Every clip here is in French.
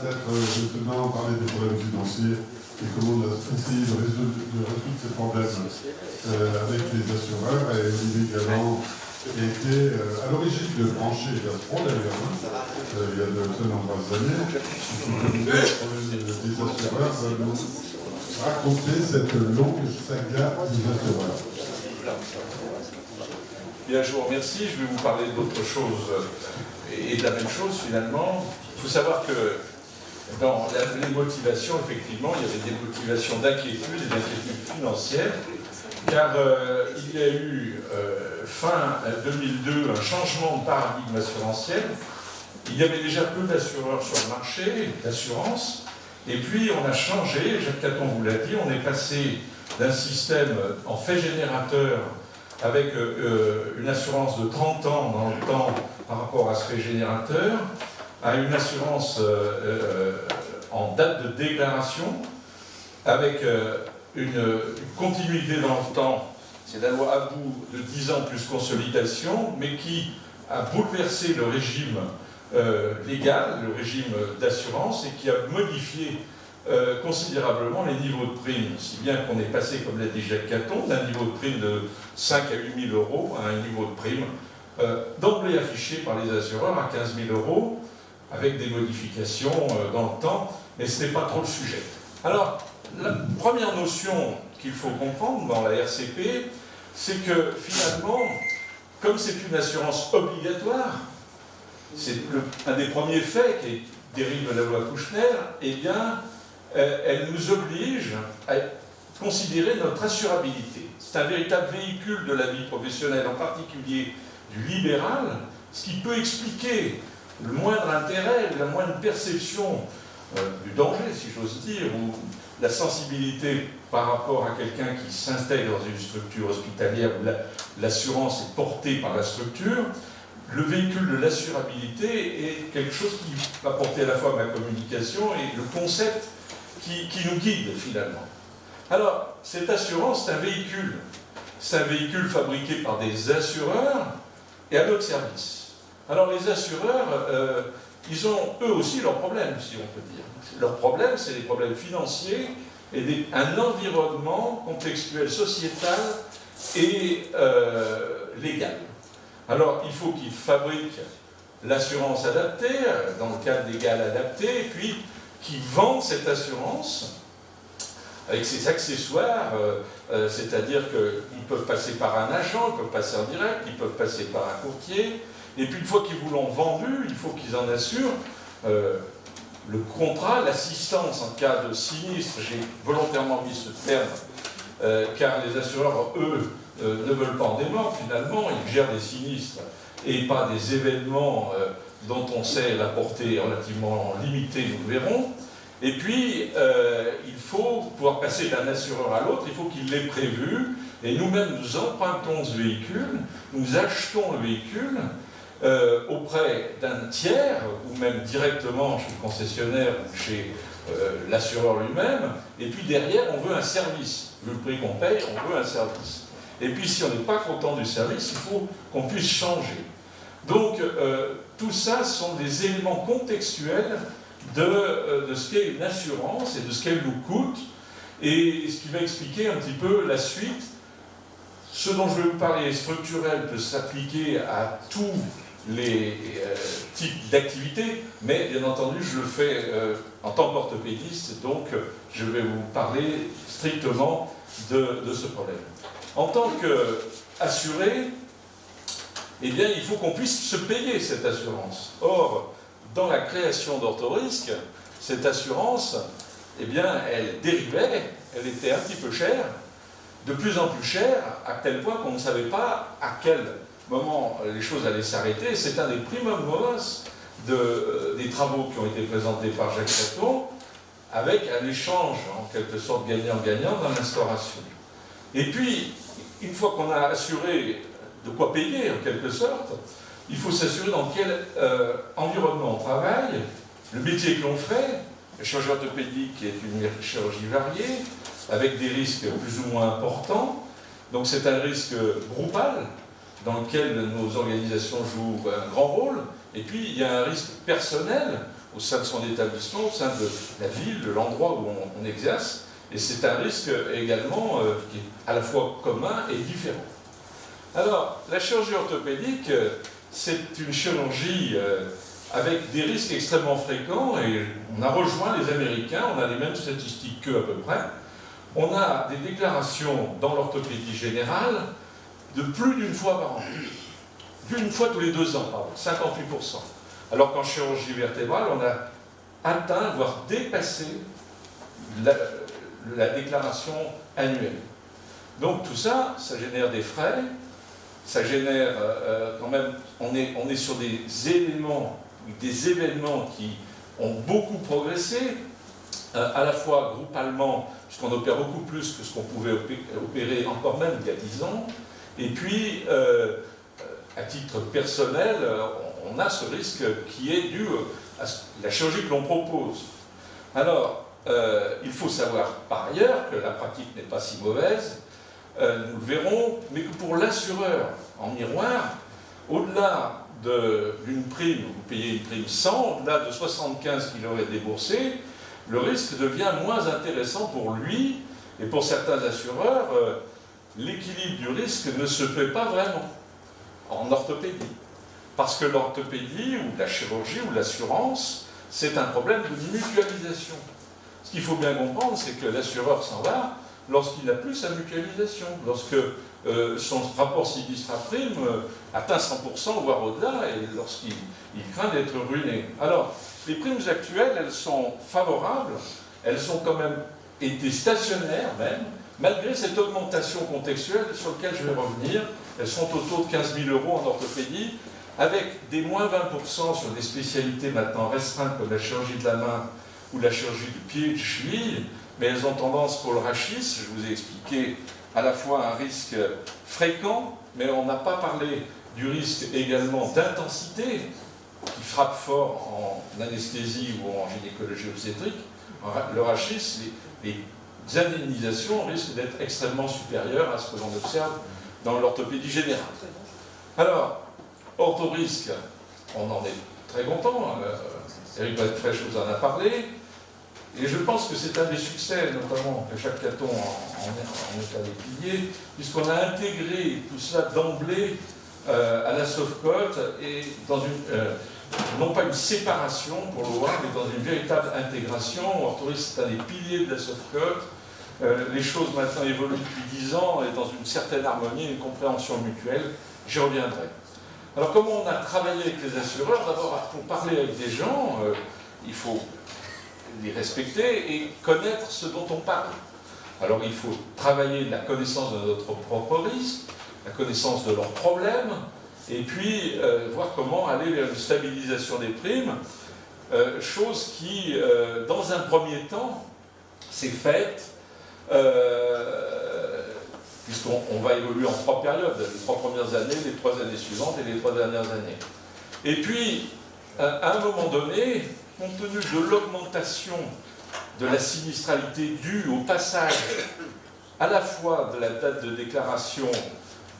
peut-être maintenant parler des problèmes financiers et comment on a essayé de résoudre ces problèmes avec les assureurs. Et Olivier Galland a été à l'origine de brancher Gazprom d'ailleurs, il y a de très nombreuses années. Les assureurs veulent nous raconter cette longue saga des assureurs. Bien, je vous remercie. Je vais vous parler d'autre chose et de la même chose finalement. Il faut savoir que dans les motivations, effectivement, il y avait des motivations d'inquiétude et d'inquiétude financière, car il y a eu fin 2002 un changement de paradigme assurantiel. Il y avait déjà peu d'assureurs sur le marché, d'assurance, et puis on a changé, Jacques Caton vous l'a dit, on est passé d'un système en fait générateur avec une assurance de 30 ans dans le temps par rapport à ce fait générateur, à une assurance en date de déclaration, avec une continuité dans le temps, c'est la loi Abou de 10 ans plus consolidation, mais qui a bouleversé le régime légal, le régime d'assurance, et qui a modifié considérablement les niveaux de primes, si bien qu'on est passé, comme l'a dit Jacques Caton, d'un niveau de prime de 5 à 8 000 euros à un niveau de prime d'emblée affiché par les assureurs à 15 000 euros, avec des modifications dans le temps, mais ce n'est pas trop le sujet. Alors, la première notion qu'il faut comprendre dans la RCP, c'est que finalement, comme c'est une assurance obligatoire, c'est un des premiers faits qui dérive de la loi Kouchner, eh bien, elle nous oblige à considérer notre assurabilité. C'est un véritable véhicule de la vie professionnelle, en particulier du libéral, ce qui peut expliquer le moindre intérêt, la moindre perception du danger, si j'ose dire, ou la sensibilité par rapport à quelqu'un qui s'intègre dans une structure hospitalière où l'assurance est portée par la structure. Le véhicule de l'assurabilité est quelque chose qui va porter à la fois ma communication et le concept qui nous guide finalement. Alors, cette assurance, c'est un véhicule. C'est un véhicule fabriqué par des assureurs et à notre service. Alors, les assureurs, ils ont eux aussi leurs problèmes, si on peut dire. Leurs problèmes, c'est des problèmes financiers et un environnement contextuel sociétal et légal. Alors, il faut qu'ils fabriquent l'assurance adaptée, dans le cadre légal adapté, et puis qu'ils vendent cette assurance avec ses accessoires, c'est-à-dire qu'ils peuvent passer par un agent, ils peuvent passer en direct, ils peuvent passer par un courtier, et puis une fois qu'ils vous l'ont vendu, il faut qu'ils en assurent le contrat, l'assistance en cas de sinistre. J'ai volontairement mis ce terme, car les assureurs, eux, ne veulent pas en démordre finalement, ils gèrent des sinistres et pas des événements dont on sait la portée relativement limitée, nous le verrons. Et puis, il faut pouvoir passer d'un assureur à l'autre, il faut qu'il l'ait prévu, et nous-mêmes nous empruntons ce véhicule, nous achetons le véhicule auprès d'un tiers, ou même directement chez le concessionnaire ou chez l'assureur lui-même, et puis derrière on veut un service. Vu le prix qu'on paye, on veut un service. Et puis si on n'est pas content du service, il faut qu'on puisse changer. Donc tout ça sont des éléments contextuels de ce qu'est une assurance et de ce qu'elle nous coûte, et ce qui va expliquer un petit peu la suite. Ce dont je vais vous parler est structurel, peut s'appliquer à tous les types d'activités, mais bien entendu je le fais en tant qu'orthopédiste, donc je vais vous parler strictement de ce problème. En tant qu'assuré, eh bien, il faut qu'on puisse se payer cette assurance. Or, dans la création d'Orthorisque, cette assurance, eh bien, elle dérivait, elle était un petit peu chère, de plus en plus chère, à tel point qu'on ne savait pas à quel moment les choses allaient s'arrêter. C'est un des primum movens des travaux qui ont été présentés par Jacques Caton, avec un échange, en quelque sorte, gagnant-gagnant dans l'instauration. Et puis, une fois qu'on a assuré de quoi payer, en quelque sorte, il faut s'assurer dans quel environnement on travaille, le métier que l'on fait. La chirurgie orthopédique est une chirurgie variée, avec des risques plus ou moins importants. Donc c'est un risque groupal, dans lequel nos organisations jouent un grand rôle. Et puis il y a un risque personnel, au sein de son établissement, au sein de la ville, de l'endroit où on exerce. Et c'est un risque également qui est à la fois commun et différent. Alors, la chirurgie orthopédique, c'est une chirurgie avec des risques extrêmement fréquents, et on a rejoint les Américains, on a les mêmes statistiques qu'eux à peu près. On a des déclarations dans l'orthopédie générale de plus d'une fois par an. D'une fois tous les 2 ans, pardon, 58%. Alors qu'en chirurgie vertébrale, on a atteint, voire dépassé la déclaration annuelle. Donc tout ça, ça génère des frais, ça génère quand même, on est sur des événements qui ont beaucoup progressé, à la fois groupalement, puisqu'on opère beaucoup plus que ce qu'on pouvait opérer encore même il y a 10 ans, et puis à titre personnel, on a ce risque qui est dû à la chirurgie que l'on propose. Alors, il faut savoir par ailleurs que la pratique n'est pas si mauvaise, nous le verrons, mais que pour l'assureur, en miroir, au-delà d'une prime, vous payez une prime 100, au-delà de 75 qu'il aurait déboursé, le risque devient moins intéressant pour lui, et pour certains assureurs, l'équilibre du risque ne se fait pas vraiment en orthopédie. Parce que l'orthopédie, ou la chirurgie, ou l'assurance, c'est un problème de mutualisation. Ce qu'il faut bien comprendre, c'est que l'assureur s'en va lorsqu'il n'a plus sa mutualisation, lorsque son rapport sinistre-prime atteint 100%, voire au-delà, et lorsqu'il craint d'être ruiné. Alors, les primes actuelles, elles sont favorables, elles ont quand même été stationnaires même, malgré cette augmentation contextuelle sur laquelle je vais revenir. Elles sont autour de 15 000 € en orthopédie, avec des moins 20% sur des spécialités maintenant restreintes comme la chirurgie de la main ou la chirurgie du pied et de cheville, mais elles ont tendance pour le rachis, je vous ai expliqué, à la fois un risque fréquent, mais on n'a pas parlé du risque également d'intensité, qui frappe fort en anesthésie ou en gynécologie obstétrique. Le rachis, les indemnisations risquent d'être extrêmement supérieures à ce que l'on observe dans l'orthopédie générale. Alors, orthorisque, on en est très content, Eric Fresh vous en a parlé, et je pense que c'est un des succès, notamment que Jacques Caton en est un des piliers, puisqu'on a intégré tout cela d'emblée à la Sofcote, et dans non pas une séparation pour le voir, mais dans une véritable intégration. Orthorisque, c'est un des piliers de la Sofcote. Les choses maintenant évoluent depuis 10 ans, et dans une certaine harmonie, une compréhension mutuelle. J'y reviendrai. Alors, comment on a travaillé avec les assureurs? D'abord, pour parler avec des gens, il faut les respecter et connaître ce dont on parle. Alors, il faut travailler la connaissance de notre propre risque, la connaissance de leurs problèmes, et puis voir comment aller vers une stabilisation des primes, chose qui, dans un premier temps, s'est faite, puisqu'on va évoluer en 3 périodes, les 3 premières années, les 3 années suivantes et les 3 dernières années. Et puis, à un moment donné, compte tenu de l'augmentation de la sinistralité due au passage à la fois de la date de déclaration,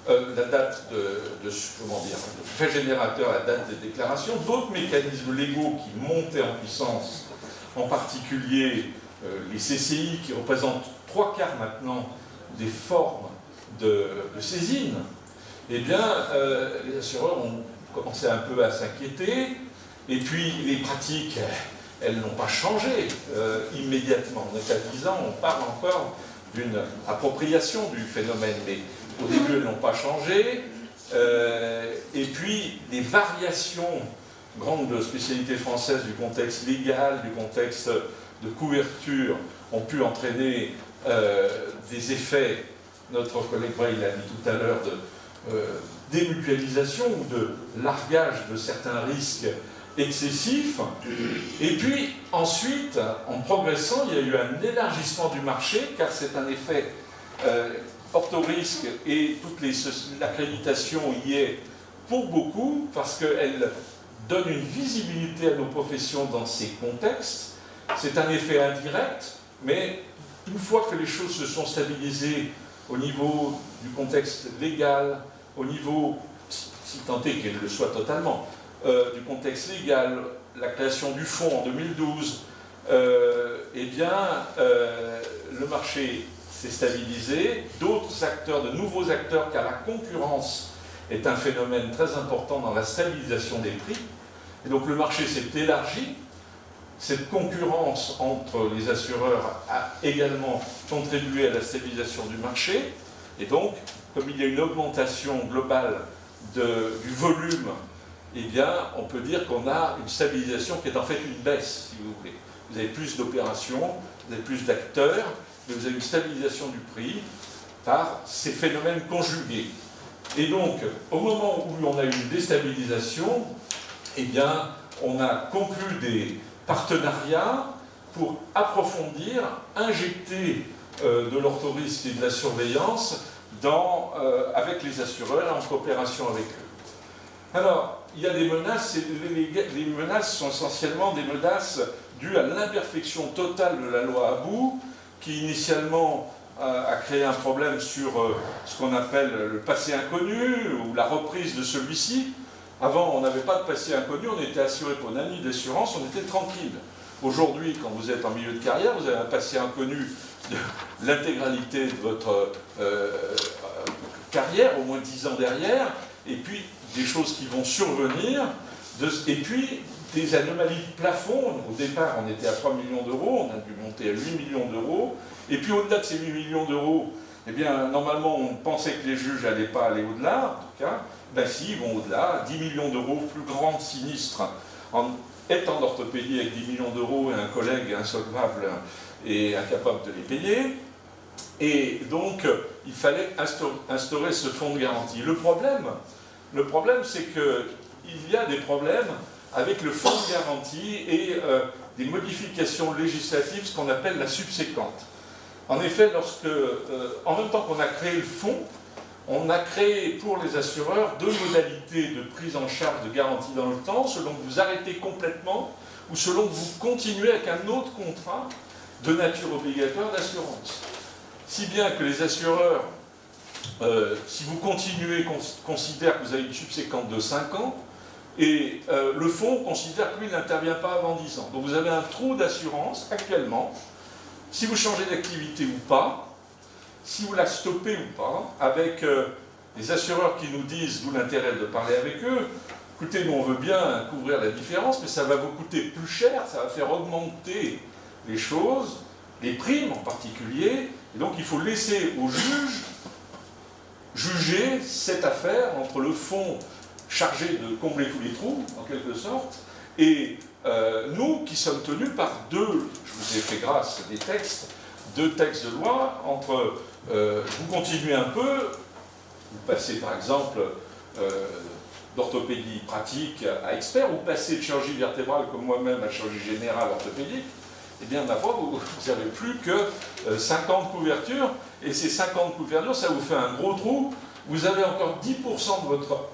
la date de fait générateur à la date de déclaration, d'autres mécanismes légaux qui montaient en puissance, en particulier les CCI qui représentent 3/4 maintenant des formes de saisine, eh bien, les assureurs ont commencé un peu à s'inquiéter, et puis les pratiques, elles n'ont pas changé immédiatement. On est à 10 ans, on parle encore d'une appropriation du phénomène, mais au début, elles n'ont pas changé, et puis les variations grandes spécialités françaises du contexte légal, du contexte de couverture, ont pu entraîner des effets, notre collègue Bray l'a dit tout à l'heure, de démutualisation ou de largage de certains risques excessifs. Et puis ensuite, en progressant, il y a eu un élargissement du marché, car c'est un effet orthorisque, et l'accréditation y est pour beaucoup, parce qu'elle donne une visibilité à nos professions dans ces contextes. C'est un effet indirect, mais une fois que les choses se sont stabilisées au niveau du contexte légal, au niveau, si tant est qu'elles le soient totalement, du contexte légal, la création du fonds en 2012, eh bien, le marché s'est stabilisé. D'autres acteurs, de nouveaux acteurs, car la concurrence est un phénomène très important dans la stabilisation des prix. Et donc le marché s'est élargi. Cette concurrence entre les assureurs a également contribué à la stabilisation du marché. Et donc, comme il y a une augmentation globale du volume, eh bien, on peut dire qu'on a une stabilisation qui est en fait une baisse, si vous voulez. Vous avez plus d'opérations, vous avez plus d'acteurs, mais vous avez une stabilisation du prix par ces phénomènes conjugués. Et donc, au moment où on a eu une déstabilisation, eh bien, on a conclu des partenariats pour approfondir, injecter de l'orthorisque et de la surveillance avec les assureurs et en coopération avec eux. Alors, il y a des menaces, et les menaces sont essentiellement des menaces dues à l'imperfection totale de la loi Abou, qui initialement a créé un problème sur ce qu'on appelle le passé inconnu, ou la reprise de celui-ci. Avant, on n'avait pas de passé inconnu, on était assuré pour une année d'assurance, on était tranquille. Aujourd'hui, quand vous êtes en milieu de carrière, vous avez un passé inconnu de l'intégralité de votre carrière, au moins 10 ans derrière, et puis des choses qui vont survenir, et puis des anomalies de plafond. Au départ, on était à 3 millions d'euros, on a dû monter à 8 millions d'euros, et puis au-delà de ces 8 millions d'euros, eh bien, normalement, on pensait que les juges n'allaient pas aller au-delà, en tout cas. Ben si, ils vont au-delà, 10 millions d'euros, plus grand sinistre, étant d'orthopédie avec 10 millions d'euros et un collègue insolvable et incapable de les payer. Et donc, il fallait instaurer ce fonds de garantie. Le problème, c'est qu'il y a des problèmes avec le fonds de garantie et des modifications législatives, ce qu'on appelle la subséquente. En effet, en même temps qu'on a créé le fonds, on a créé pour les assureurs 2 modalités de prise en charge de garantie dans le temps, selon que vous arrêtez complètement ou selon que vous continuez avec un autre contrat de nature obligatoire d'assurance. Si bien que les assureurs, si vous continuez, considèrent que vous avez une subséquente de 5 ans, et le fonds considère que lui n'intervient pas avant 10 ans. Donc vous avez un trou d'assurance actuellement, si vous changez d'activité ou pas, si vous la stoppez ou pas, avec les assureurs qui nous disent, d'où l'intérêt de parler avec eux, écoutez, nous on veut bien couvrir la différence, mais ça va vous coûter plus cher, ça va faire augmenter les choses, les primes en particulier, et donc il faut laisser aux juges juger cette affaire entre le fonds chargé de combler tous les trous, en quelque sorte, et nous qui sommes tenus par je vous ai fait grâce des textes, 2 textes de loi, entre vous continuez un peu, vous passez par exemple d'orthopédie pratique à expert, ou passez de chirurgie vertébrale comme moi-même à chirurgie générale orthopédique, et bien d'abord vous n'avez plus que 50 couvertures, et ces 50 couvertures, ça vous fait un gros trou, vous avez encore 10% de votre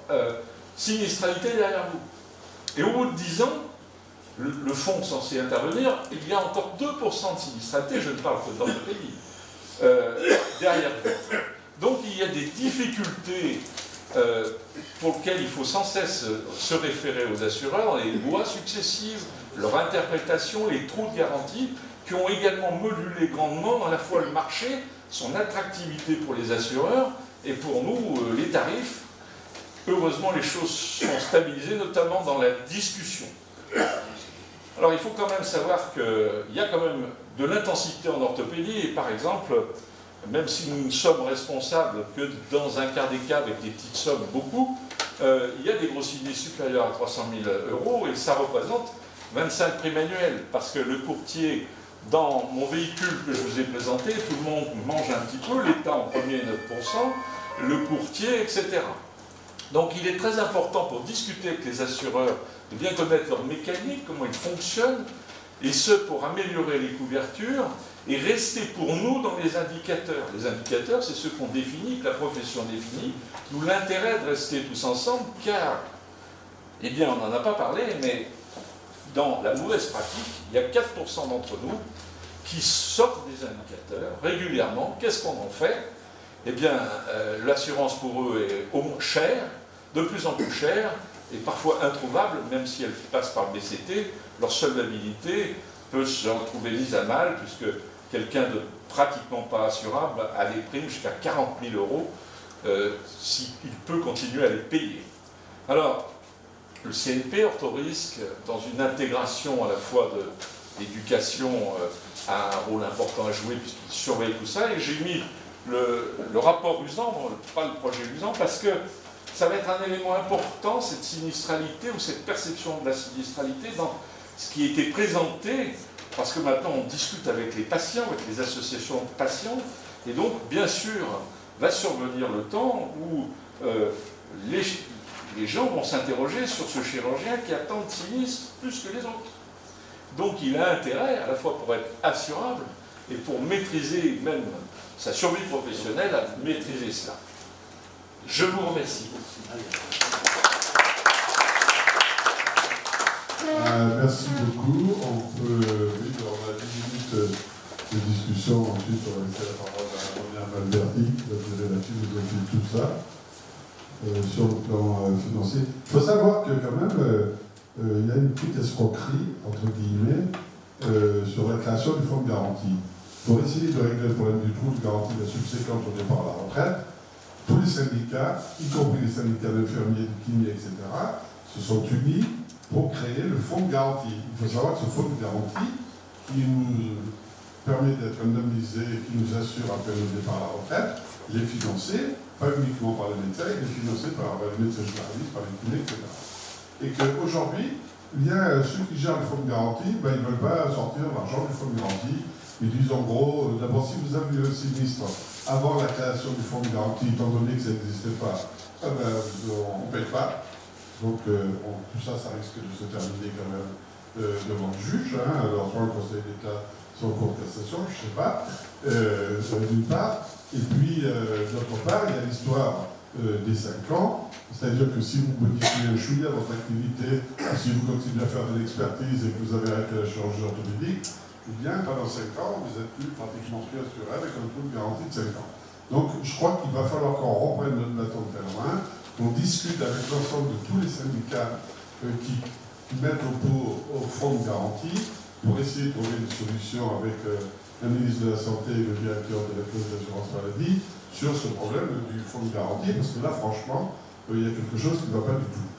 sinistralité derrière vous. Et au bout de 10 ans, le fonds censé intervenir, il y a encore 2% de sinistralité, je ne parle que d'orthopédie, derrière vous. Donc il y a des difficultés pour lesquelles il faut sans cesse se référer aux assureurs, les lois successives, leur interprétation, les trous de garantie, qui ont également modulé grandement à la fois le marché, son attractivité pour les assureurs, et pour nous, les tarifs. Heureusement, les choses sont stabilisées, notamment dans la discussion. Alors, il faut quand même savoir qu'il y a quand même de l'intensité en orthopédie, et par exemple, même si nous ne sommes responsables que dans un quart des cas avec des petites sommes, beaucoup, il y a des gros sinistres supérieurs à 300 000 €, et ça représente 25 primes annuelles, parce que le courtier, dans mon véhicule que je vous ai présenté, tout le monde mange un petit peu, l'État en premier 9%, le courtier, etc. Donc il est très important pour discuter avec les assureurs de bien connaître leur mécanique, comment ils fonctionnent, et ce pour améliorer les couvertures et rester pour nous dans les indicateurs. Les indicateurs, c'est ceux qu'on définit, que la profession définit, nous l'intérêt de rester tous ensemble, car, eh bien on n'en a pas parlé, mais dans la mauvaise pratique, il y a 4% d'entre nous qui sortent des indicateurs régulièrement. Qu'est-ce qu'on en fait? Eh bien, l'assurance pour eux est chère, de plus en plus chère, est parfois introuvable, même si elle passe par le BCT, leur solvabilité peut se retrouver mise à mal, puisque quelqu'un de pratiquement pas assurable a des primes jusqu'à 40 000 euros s'il peut continuer à les payer. Alors, le CNP Orthorisque, dans une intégration à la fois de l'éducation, a un rôle important à jouer puisqu'il surveille tout ça, et j'ai mis le rapport Uzan, pas le projet Uzan, parce que ça va être un élément important, cette sinistralité ou cette perception de la sinistralité dans ce qui a été présenté, parce que maintenant on discute avec les patients, avec les associations de patients, et donc bien sûr va survenir le temps où les gens vont s'interroger sur ce chirurgien qui a tant de sinistres plus que les autres. Donc il a intérêt, à la fois pour être assurable et pour maîtriser même sa survie professionnelle, à maîtriser cela. Je vous remercie. Merci beaucoup. On a 10 minutes de discussion. Ensuite, on va laisser la parole à Damien Malberti, qui va gérer là-dessus, vous avez tout ça. Sur le plan financier. Il faut savoir que quand même, il y a une petite escroquerie, entre guillemets, sur la création du fonds de garantie. Pour essayer de régler le problème du trou de garantie de la subséquente au départ à la retraite, tous les syndicats, y compris les syndicats d'infirmiers, de kinés, etc., se sont unis pour créer le fonds de garantie. Il faut savoir que ce fonds de garantie, qui nous permet d'être indemnisé, qui nous assure après le départ à la retraite, il est financé, pas uniquement par les médecins, il est financé par les médecins généralistes, par les kinés, etc. Et qu'aujourd'hui, il y a ceux qui gèrent le fonds de garantie, ils ne veulent pas sortir l'argent du fonds de garantie. Ils disent en gros, d'abord, si vous avez le sinistre avant la création du fonds de garantie, étant donné que ça n'existait pas, on ne paye pas. Donc tout ça, ça risque de se terminer quand même devant le juge, alors soit le Conseil d'État, soit en Cour de cassation, je ne sais pas, d'une part. Et puis, d'autre part, il y a l'histoire des 5 ans, c'est-à-dire que si vous modifiez un chouïa votre activité, si vous continuez à faire de l'expertise et que vous avez arrêté la chirurgie orthopédique, eh bien, pendant 5 ans, vous êtes pratiquement plus assuré avec un taux de garantie de 5 ans. Donc, je crois qu'il va falloir qu'on reprenne notre bâton de pèlerin, qu'on discute avec l'ensemble de tous les syndicats qui mettent au pot au fonds de garantie pour essayer de trouver une solution avec le ministre de la Santé et le directeur de la Caisse d'assurance maladie sur ce problème du fonds de garantie, parce que là, franchement, il y a quelque chose qui ne va pas du tout.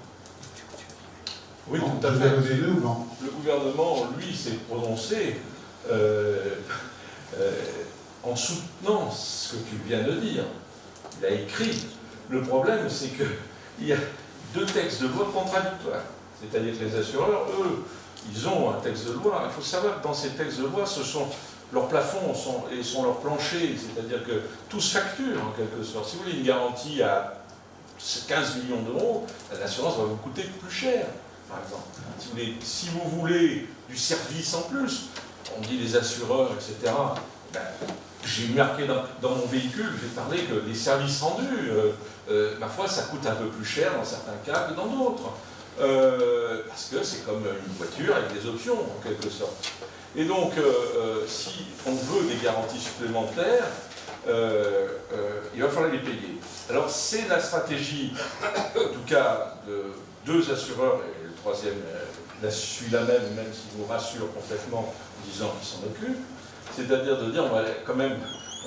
Oui, tout à fait. Le gouvernement, lui, s'est prononcé en soutenant ce que tu viens de dire. Il a écrit. Le problème, c'est qu'il y a 2 textes de loi contradictoires. C'est-à-dire que les assureurs, eux, ils ont un texte de loi. Il faut savoir que dans ces textes de loi, ce sont leurs plafonds sont leurs planchers. C'est-à-dire que tout se facture, en quelque sorte. Si vous voulez une garantie à 15 millions d'euros, l'assurance va vous coûter plus cher, par exemple. Si vous voulez du service en plus, on dit les assureurs, etc., j'ai marqué dans mon véhicule, j'ai parlé que les services rendus, ma foi, ça coûte un peu plus cher dans certains cas que dans d'autres. Parce que c'est comme une voiture avec des options, en quelque sorte. Et donc, si on veut des garanties supplémentaires, il va falloir les payer. Alors, c'est la stratégie, en tout cas, de 2 assureurs, et le troisième suit la même s'il vous rassure complètement en disant qu'il s'en occupe. C'est-à-dire de dire, quand même,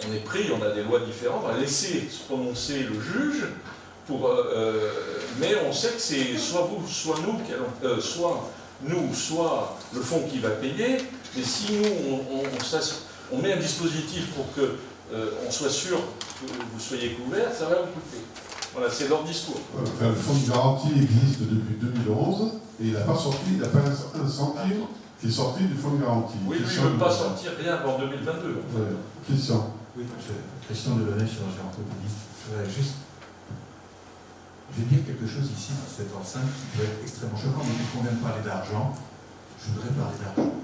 on est pris, on a des lois différentes, on va laisser se prononcer le juge, mais on sait que c'est soit vous, soit nous, soit le fonds qui va payer, mais si nous, on met un dispositif pour que on soit sûr que vous soyez couvert, ça va vous coûter. Voilà, c'est leur discours. Le fonds de garantie existe depuis 2011, et il n'a pas un centime qui est sorti du fonds de garantie. Oui, lui, il ne veut pas sortir rien avant 2022. Christian. Oui, Christian Delaunay, chirurgien orthopédiste. Je voudrais juste dire quelque chose ici dans cette enceinte qui peut être extrêmement choquant, mais puisqu'on vient de parler d'argent, je voudrais parler d'argent.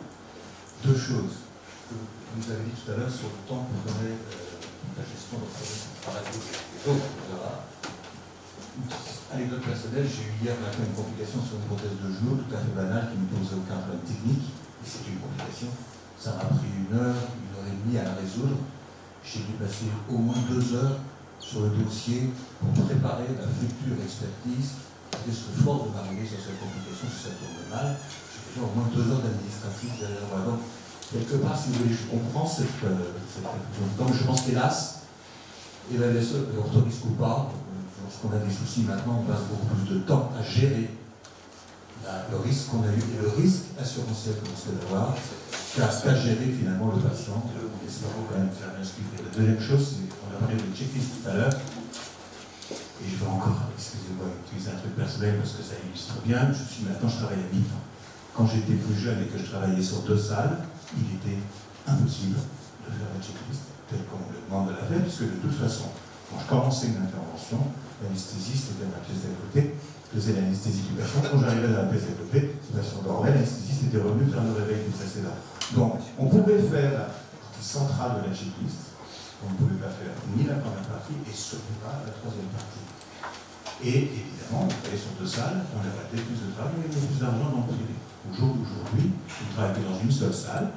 2 choses. Vous avez dit tout à l'heure sur le temps qu'on donnait la gestion d'orthopédie. Donc, voilà. Anecdote personnelle, j'ai eu hier matin une complication sur une prothèse de genou tout à fait banale qui ne posait aucun problème technique. Et c'est une complication. Ça m'a pris 1 heure, 1 heure et demie à la résoudre. J'ai dû passer au moins 2 heures sur le dossier pour préparer la future expertise je serais fort de m'arrêter sur cette complication si ça tourne mal. J'ai déjà au moins 2 ans d'administratif derrière moi. Donc, quelque part, si vous voulez, je comprends cette donc je pense qu'hélas, évaluation, orthorisque ou pas, lorsqu'on a des soucis maintenant, on passe beaucoup plus de temps à gérer le risque qu'on a eu et le risque assurantiel qu'on risque d'avoir qu'à gérer finalement le patient. Espérons quand même faire expliquer. La deuxième chose, c'est qu'on a parlé de checklist tout à l'heure, et je vais encore, excusez-moi, utiliser un truc personnel parce que ça illustre bien. Maintenant, je travaille à mi-temps. Quand j'étais plus jeune et que je travaillais sur 2 salles, il était impossible de faire la checklist telle qu'on me le demande de la faire, puisque de toute façon, quand je commençais une intervention, l'anesthésiste était à ma pièce d'à côté, faisait l'anesthésie du patient. Quand j'arrivais dans la pièce d'à côté, le patient dormait, l'anesthésiste était revenu faire le réveil du précédent. Donc, on pouvait faire la partie centrale de la checklist, on ne pouvait pas faire ni la première partie et surtout pas la troisième partie. Et évidemment, on travaillait sur 2 salles, on avait plus de travail, on avait plus d'argent dans le privé. Au jour d'aujourd'hui, je ne travaille que dans une seule salle.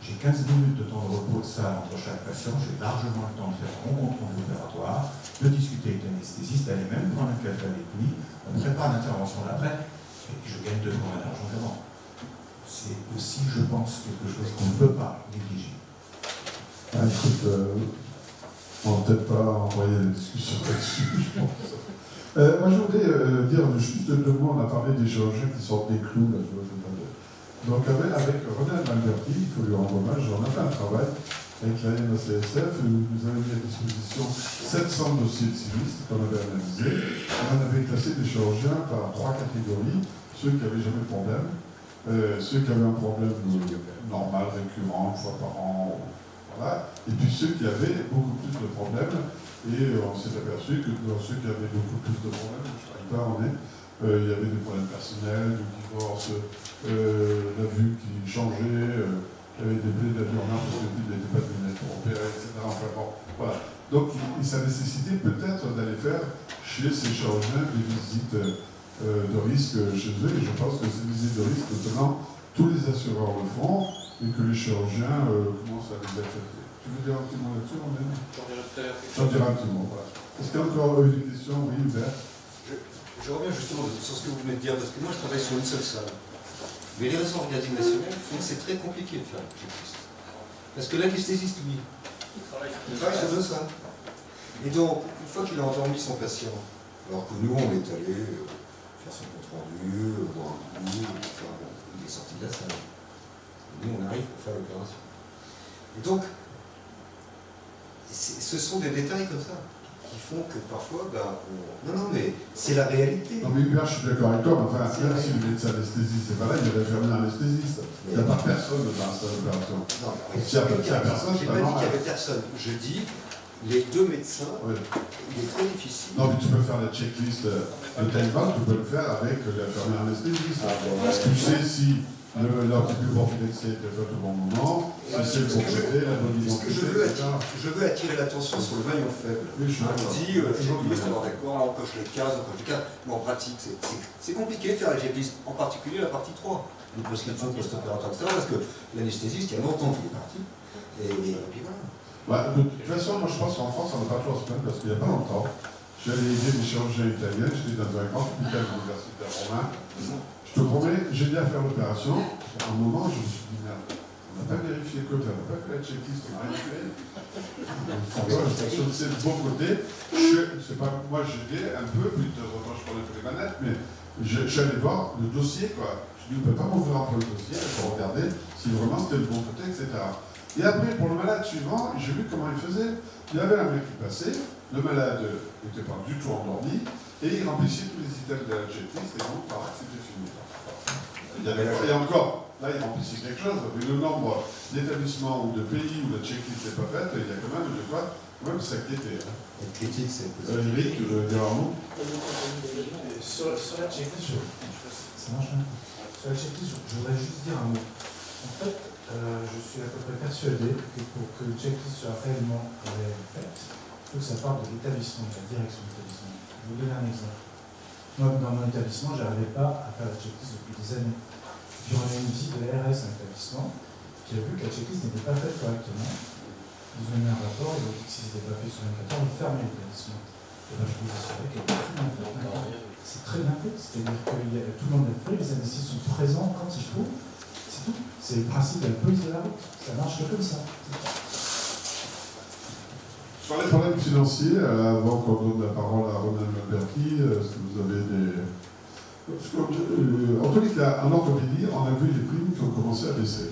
J'ai 15 minutes de temps de repos de salle entre chaque patient. J'ai largement le temps de faire mon compte rendu opératoire, de discuter avec l'anesthésiste, d'aller même prendre un café avec lui. On prépare l'intervention d'après et je gagne 2 fois d'argent d'avant. C'est aussi, je pense, quelque chose qu'on ne peut pas négliger. Ah, écoute, on va peut-être pas envoyer des discussions là-dessus, je pense. Moi, je voudrais dire juste 2 mots. On a parlé des chirurgiens qui sortent des clous. Là, donc, avec René Alberti, il faut lui rendre hommage, on a fait un travail avec la NACSF, nous avons mis à disposition 700 dossiers de sinistres qu'on avait analysés. On avait classé des chirurgiens par 3 catégories: ceux qui n'avaient jamais de problème, ceux qui avaient un problème normal, récurrent, une fois par an, voilà, et puis ceux qui avaient beaucoup plus de problèmes. Et on s'est aperçu que dans ceux qui avaient beaucoup plus de problèmes, je ne sais pas, il y avait des problèmes personnels, du divorce, la vue qui changeait, il y avait des plaies d'adjournant parce qu'il n'était pas de lunettes pour opérer, etc. Enfin bon, voilà. Donc ça nécessitait peut-être d'aller faire chez ces chirurgiens des visites de risque chez eux, et je pense que ces visites de risque, maintenant, tous les assureurs le font, et que les chirurgiens commencent à les accepter. Tu veux dire un petit mot là-dessus, on est? J'en dirai un petit mot, voilà. Est-ce qu'il y a encore des questions? Oui, Hubert. Je reviens justement sur ce que vous venez de dire, parce que moi je travaille sur une seule salle. Mais les réseaux organiques nationales font que c'est très compliqué de faire une checklist. Parce que l'anesthésiste, lui, il travaille sur 2 salles. Et donc, une fois qu'il a endormi son patient, alors que nous on est allé faire son compte rendu, voir un coup, enfin, bon, il est sorti de la salle. Et nous on arrive pour faire l'opération. Et donc, ce sont des détails comme ça qui font que parfois, non, mais c'est la réalité. Non, mais Hubert, je suis d'accord avec toi, mais enfin, là, si le médecin anesthésiste, c'est pareil, il y avait fermé l'anesthésiste. Il n'y a pas personne dans cette opération. Non, s'il n'y a personne, j'ai pas dit qu'il y avait personne. Je dis, les 2 médecins, oui. Il est très difficile. Non, mais tu peux faire la checklist de Taïwan, tu peux le faire avec l'infirmière anesthésiste. Parce que tu sais si l'antibioprophylaxie a été faite au bon moment, si c'est pour traiter la bonne identité. Je veux attirer l'attention sur le maillon faible. Oui, je dis, checklist, alors d'accord, on coche les cases, on coche les cases. Mais en pratique, c'est compliqué de faire la checklist, en particulier la partie 3. Le post-opératoire, etc. Parce que l'anesthésiste, il y a longtemps qu'il est parti. Et puis voilà. Ouais, de toute façon, moi je pense qu'en France, on n'a pas toujours ce problème, parce qu'il n'y a pas longtemps, j'avais aider des chirurgiens italiens, j'étais dans un grand hôpital universitaire romain. Je te promets, j'ai bien à faire l'opération. À un moment, je me suis dit, merde, on n'a pas vérifié le côté, on n'a pas fait la checklist, on n'a rien fait. C'est le bon côté. Moi, j'aidais un peu, puis de temps en temps, je prenais tous les manettes, mais je suis allé voir le dossier, quoi. Je dis, on ne peut pas m'ouvrir un peu le dossier, il faut regarder si vraiment c'était le bon côté, etc. Et après, pour le malade suivant, j'ai vu comment il faisait. Il y avait un mec qui passait, le malade n'était pas du tout endormi, et il remplissait tous les items de la checklist, et donc, par là, c'était fini. Et encore, là, il remplissait quelque chose, mais le nombre d'établissements ou de pays où la checklist n'est pas faite, il y a quand même de quoi s'inquiéter. Une critique, c'est Eric, tu veux dire un mot? Sur la checklist, ça marche, hein. Sur la checklist, je voudrais juste dire un mot. En fait, je suis à peu près persuadé que pour que le checklist soit réellement faite, il faut que ça parte de l'établissement, de la direction de l'établissement. Je vais vous donner un exemple. Moi, dans mon établissement, je n'arrivais pas à faire la checklist depuis des années. Puis on a eu une visite de l'ARS à l'établissement, qui a vu que la checklist n'était pas faite correctement. Ils ont mis un rapport, ils ont dit que si ce n'était pas fait sur 24 heures, ils fermaient l'établissement. Et bien, je peux vous assurer qu'elle est très bien faite. c'est très bien fait. C'est-à-dire que tout le monde est prêt, les investisseurs sont présents quand il faut. C'est tout. C'est le principe de la police de la route. Ça marche que comme ça. Sur les problèmes financiers, avant qu'on donne la parole à Ronald Lamberti, est-ce que vous avez des... En tous les cas, en orthopédie, on a vu les primes qui ont commencé à baisser.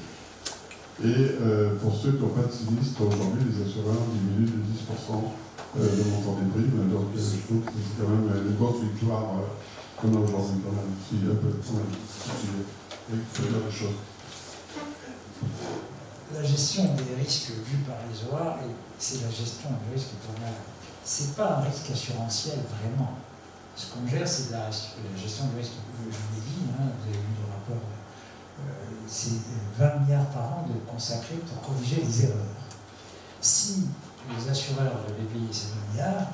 Et pour ceux qui n'ont pas de sinistre, aujourd'hui, les assureurs diminuent de 10% le montant des primes. Donc je trouve que c'est quand même une grosse victoire qu'on a aujourd'hui, quand même. Si, un peu, quand même. Oui, il faut dire les choses. La gestion des risques vus par les OA, c'est la gestion des risques qu'on a. C'est pas un risque assurantiel vraiment. Ce qu'on gère, c'est la gestion des risques. Je vous l'ai dit, hein, vous avez vu le rapport, c'est 20 milliards par an de consacrés pour corriger les erreurs. Si les assureurs devaient payer ces 20 milliards,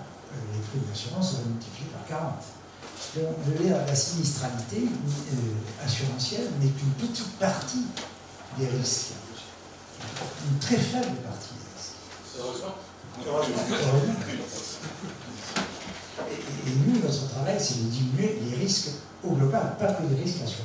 les prix d'assurance seraient multipliés par 40. Donc, la sinistralité assurantielle n'est qu'une petite partie des risques. Une très faible partie des risques. Heureusement. Et nous, notre travail, c'est de diminuer les risques au global, pas que les risques assurantiels.